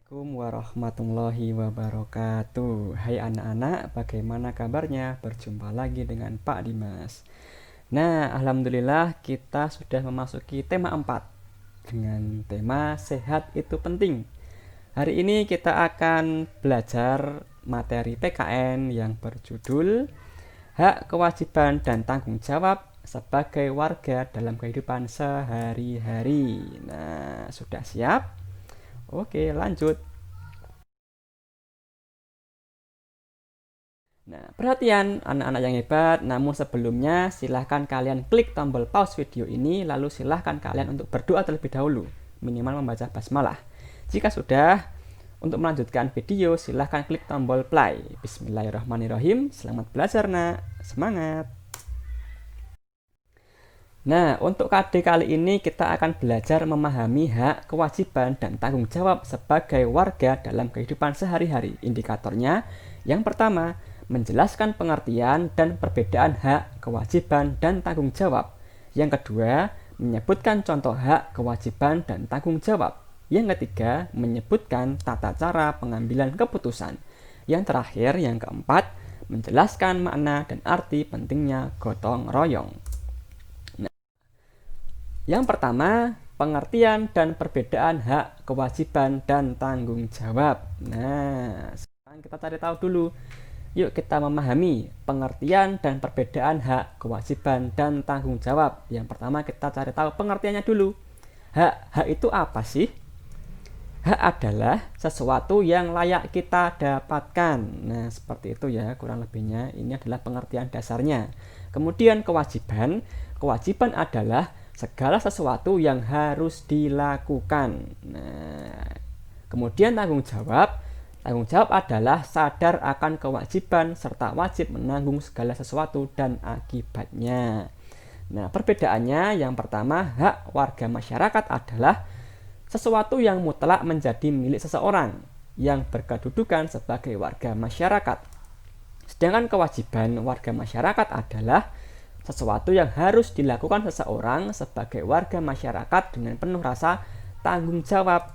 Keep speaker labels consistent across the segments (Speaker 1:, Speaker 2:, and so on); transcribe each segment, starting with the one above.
Speaker 1: Assalamualaikum warahmatullahi wabarakatuh. Hai anak-anak, bagaimana kabarnya? Berjumpa lagi dengan Pak Dimas. Nah, alhamdulillah kita sudah memasuki tema 4 dengan tema sehat itu penting. Hari ini kita akan belajar materi PKN yang berjudul Hak, Kewajiban, dan Tanggung Jawab sebagai warga dalam kehidupan sehari-hari. Nah, sudah siap? Oke, lanjut. Nah, perhatian anak-anak yang hebat, namun sebelumnya silahkan kalian klik tombol pause video ini, lalu silahkan kalian untuk berdoa terlebih dahulu, minimal membaca basmalah. Jika sudah, untuk melanjutkan video silahkan klik tombol play. Bismillahirrahmanirrahim, selamat belajar nak, semangat. Nah, untuk KD kali ini kita akan belajar memahami hak, kewajiban, dan tanggung jawab sebagai warga dalam kehidupan sehari-hari. Indikatornya, yang pertama, menjelaskan pengertian dan perbedaan hak, kewajiban, dan tanggung jawab. Yang kedua, menyebutkan contoh hak, kewajiban, dan tanggung jawab. Yang ketiga, menyebutkan tata cara pengambilan keputusan. Yang terakhir, yang keempat, menjelaskan makna dan arti pentingnya gotong royong. Yang pertama, pengertian dan perbedaan hak, kewajiban, dan tanggung jawab. Nah, sekarang kita cari tahu dulu. Yuk kita memahami pengertian dan perbedaan hak, kewajiban, dan tanggung jawab. Yang pertama kita cari tahu pengertiannya dulu. Hak itu apa sih? Hak adalah sesuatu yang layak kita dapatkan. Nah, seperti itu ya kurang lebihnya. Ini adalah pengertian dasarnya. Kemudian kewajiban adalah segala sesuatu yang harus dilakukan. Nah, kemudian tanggung jawab adalah sadar akan kewajiban serta wajib menanggung segala sesuatu dan akibatnya. Nah, perbedaannya yang pertama, hak warga masyarakat adalah sesuatu yang mutlak menjadi milik seseorang yang berkedudukan sebagai warga masyarakat. Sedangkan kewajiban warga masyarakat adalah sesuatu yang harus dilakukan seseorang sebagai warga masyarakat dengan penuh rasa tanggung jawab.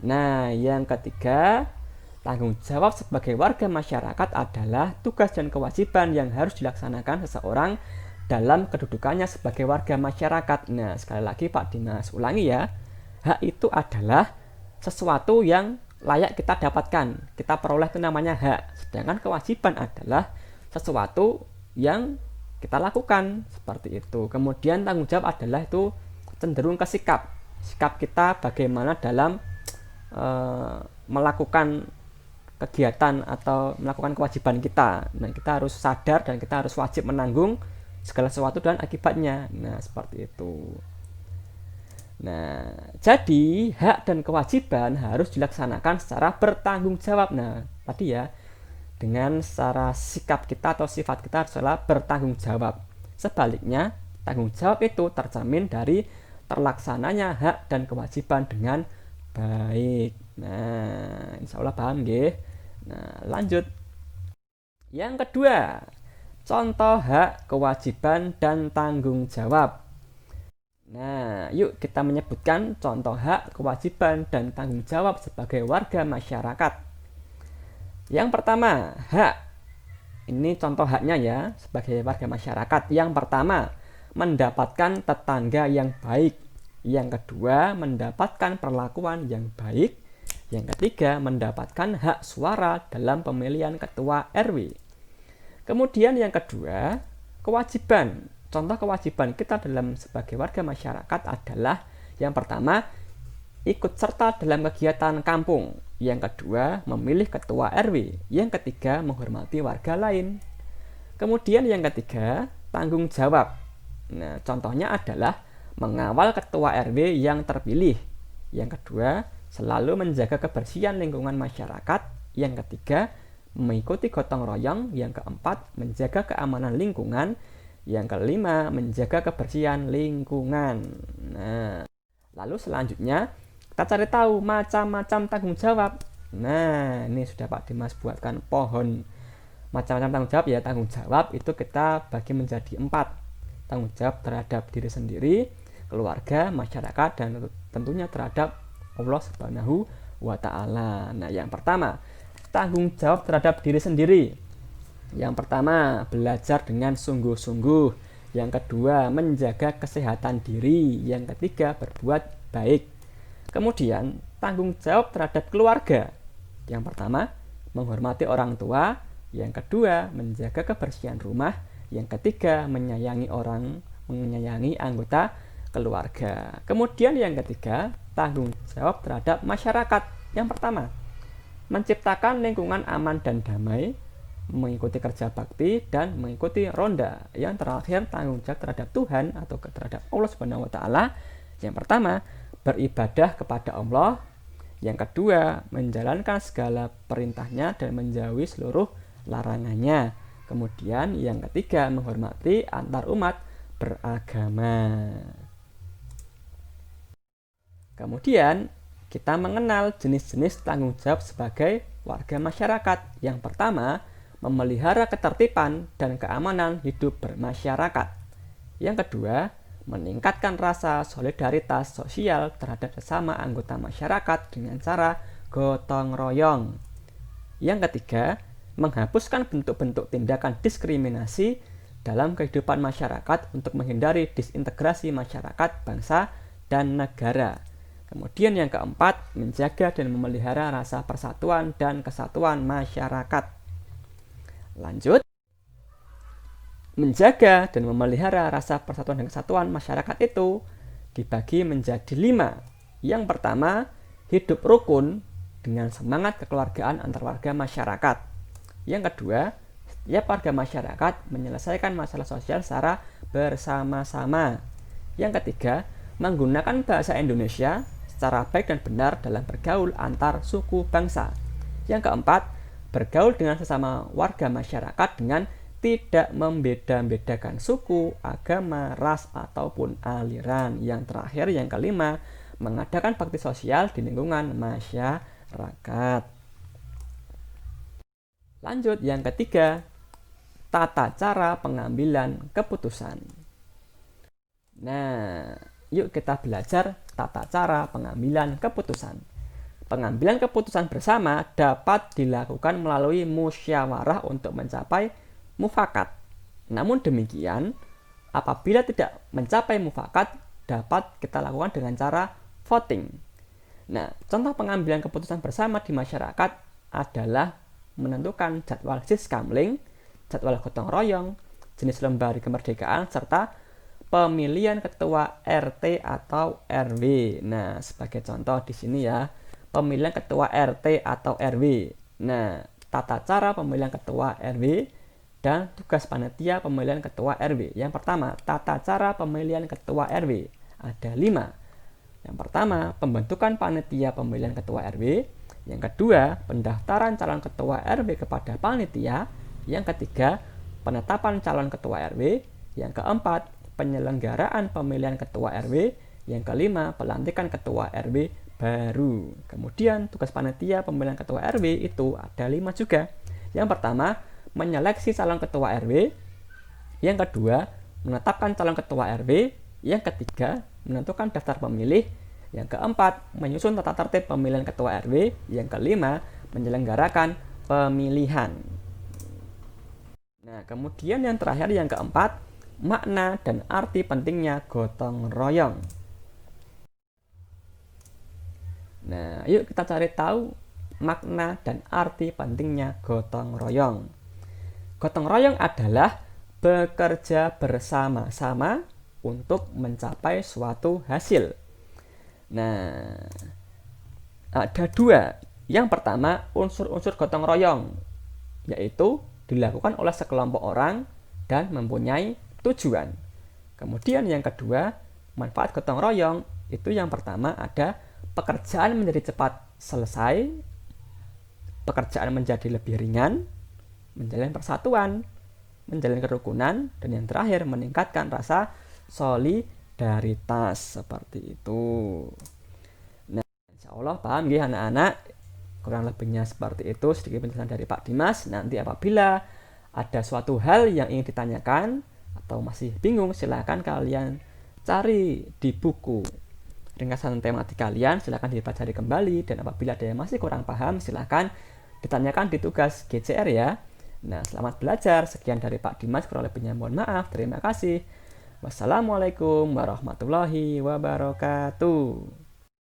Speaker 1: Nah, yang ketiga, tanggung jawab sebagai warga masyarakat adalah tugas dan kewajiban yang harus dilaksanakan seseorang dalam kedudukannya sebagai warga masyarakat. Nah, sekali lagi Pak Dimas ulangi ya. Hak itu adalah sesuatu yang layak kita dapatkan. Kita peroleh itu namanya hak. Sedangkan kewajiban adalah sesuatu yang kita lakukan, seperti itu. Kemudian tanggung jawab adalah itu cenderung ke sikap kita bagaimana dalam melakukan kegiatan atau melakukan kewajiban kita. Nah, kita harus sadar dan kita harus wajib menanggung segala sesuatu dan akibatnya. Nah, seperti itu. Nah, jadi hak dan kewajiban harus dilaksanakan secara bertanggung jawab. Nah, tadi ya, dengan secara sikap kita atau sifat kita adalah bertanggung jawab. Sebaliknya, tanggung jawab itu tercermin dari terlaksananya hak dan kewajiban dengan baik. Nah, insya Allah paham nggih. Nah, lanjut. Yang kedua, contoh hak, kewajiban, dan tanggung jawab. Nah, yuk kita menyebutkan contoh hak, kewajiban, dan tanggung jawab sebagai warga masyarakat. Yang pertama, hak. Ini contoh haknya ya sebagai warga masyarakat. Yang pertama, mendapatkan tetangga yang baik. Yang kedua, mendapatkan perlakuan yang baik. Yang ketiga, mendapatkan hak suara dalam pemilihan ketua RW. Kemudian yang kedua, kewajiban. Contoh kewajiban kita dalam sebagai warga masyarakat adalah yang pertama, ikut serta dalam kegiatan kampung. Yang kedua, memilih ketua RW. Yang ketiga, menghormati warga lain. Kemudian yang ketiga, tanggung jawab. Nah, contohnya adalah mengawal ketua RW yang terpilih. Yang kedua, selalu menjaga kebersihan lingkungan masyarakat. Yang ketiga, mengikuti gotong royong. Yang keempat, menjaga keamanan lingkungan. Yang kelima, menjaga kebersihan lingkungan. Nah, lalu selanjutnya kita cari tahu macam-macam tanggung jawab. Nah, ini sudah Pak Dimas buatkan pohon macam-macam tanggung jawab ya. Tanggung jawab itu kita bagi menjadi 4. Tanggung jawab terhadap diri sendiri, keluarga, masyarakat, dan tentunya terhadap Allah Subhanahu wa Ta'ala. Nah, yang pertama, tanggung jawab terhadap diri sendiri. Yang pertama, belajar dengan sungguh-sungguh. Yang kedua, menjaga kesehatan diri. Yang ketiga, berbuat baik. Kemudian, tanggung jawab terhadap keluarga. Yang pertama, menghormati orang tua. Yang kedua, menjaga kebersihan rumah. Yang ketiga, menyayangi anggota keluarga. Kemudian yang ketiga, tanggung jawab terhadap masyarakat. Yang pertama, menciptakan lingkungan aman dan damai, mengikuti kerja bakti, dan mengikuti ronda. Yang terakhir, tanggung jawab terhadap Tuhan atau terhadap Allah Subhanahu wa Ta'ala. Yang pertama, beribadah kepada Allah. Yang kedua, menjalankan segala perintahnya dan menjauhi seluruh larangannya. Kemudian yang ketiga, menghormati antar umat beragama. Kemudian kita mengenal jenis-jenis tanggung jawab sebagai warga masyarakat. Yang pertama, memelihara ketertiban dan keamanan hidup bermasyarakat. Yang kedua, meningkatkan rasa solidaritas sosial terhadap sesama anggota masyarakat dengan cara gotong royong. Yang ketiga, menghapuskan bentuk-bentuk tindakan diskriminasi dalam kehidupan masyarakat untuk menghindari disintegrasi masyarakat, bangsa, dan negara. Kemudian yang keempat, menjaga dan memelihara rasa persatuan dan kesatuan masyarakat. Lanjut, menjaga dan memelihara rasa persatuan dan kesatuan masyarakat itu dibagi menjadi 5. Yang pertama, hidup rukun dengan semangat kekeluargaan antar warga masyarakat. Yang kedua, setiap warga masyarakat menyelesaikan masalah sosial secara bersama-sama. Yang ketiga, menggunakan bahasa Indonesia secara baik dan benar dalam bergaul antar suku bangsa. Yang keempat, bergaul dengan sesama warga masyarakat dengan tidak membeda-bedakan suku, agama, ras, ataupun aliran. Yang terakhir, yang kelima, mengadakan bakti sosial di lingkungan masyarakat. Lanjut, yang ketiga, tata cara pengambilan keputusan. Nah, yuk kita belajar tata cara pengambilan keputusan. Pengambilan keputusan bersama dapat dilakukan melalui musyawarah untuk mencapai mufakat. Namun demikian, apabila tidak mencapai mufakat, dapat kita lakukan dengan cara voting. Nah, contoh pengambilan keputusan bersama di masyarakat adalah menentukan jadwal siskamling, jadwal gotong royong, jenis lembar kemerdekaan, serta pemilihan ketua RT atau RW. Nah, sebagai contoh di sini ya, pemilihan ketua RT atau RW. Nah, tata cara pemilihan ketua RW dan tugas panitia pemilihan ketua RW. Yang pertama, tata cara pemilihan ketua RW. Ada 5. Yang pertama, pembentukan panitia pemilihan ketua RW. Yang kedua, pendaftaran calon ketua RW kepada panitia. Yang ketiga, penetapan calon ketua RW. Yang keempat, penyelenggaraan pemilihan ketua RW. Yang kelima, pelantikan ketua RW baru. Kemudian, tugas panitia pemilihan ketua RW itu ada 5 juga. Yang pertama, menyeleksi calon ketua RW. Yang kedua, menetapkan calon ketua RW. Yang ketiga, menentukan daftar pemilih. Yang keempat, menyusun tata tertib pemilihan ketua RW. Yang kelima, menyelenggarakan pemilihan. Nah, kemudian yang terakhir, yang keempat, makna dan arti pentingnya gotong royong. Nah, yuk kita cari tahu makna dan arti pentingnya gotong royong. Gotong royong adalah bekerja bersama-sama untuk mencapai suatu hasil. Nah, ada 2. Yang pertama, unsur-unsur gotong royong, yaitu dilakukan oleh sekelompok orang dan mempunyai tujuan. Kemudian yang kedua, manfaat gotong royong, itu yang pertama ada pekerjaan menjadi cepat selesai, pekerjaan menjadi lebih ringan, menjalin persatuan, menjalin kerukunan, dan yang terakhir meningkatkan rasa solidaritas. Seperti itu. Nah, insya Allah paham ya anak-anak, kurang lebihnya seperti itu sedikit penjelasan dari Pak Dimas. Nanti apabila ada suatu hal yang ingin ditanyakan atau masih bingung, silahkan kalian cari di buku ringkasan tematik kalian, silahkan dipelajari kembali, dan apabila ada yang masih kurang paham, silahkan ditanyakan di tugas GCR ya. Nah, selamat belajar. Sekian dari Pak Dimas, kurang lebihnya mohon maaf. Terima kasih. Wassalamualaikum warahmatullahi wabarakatuh.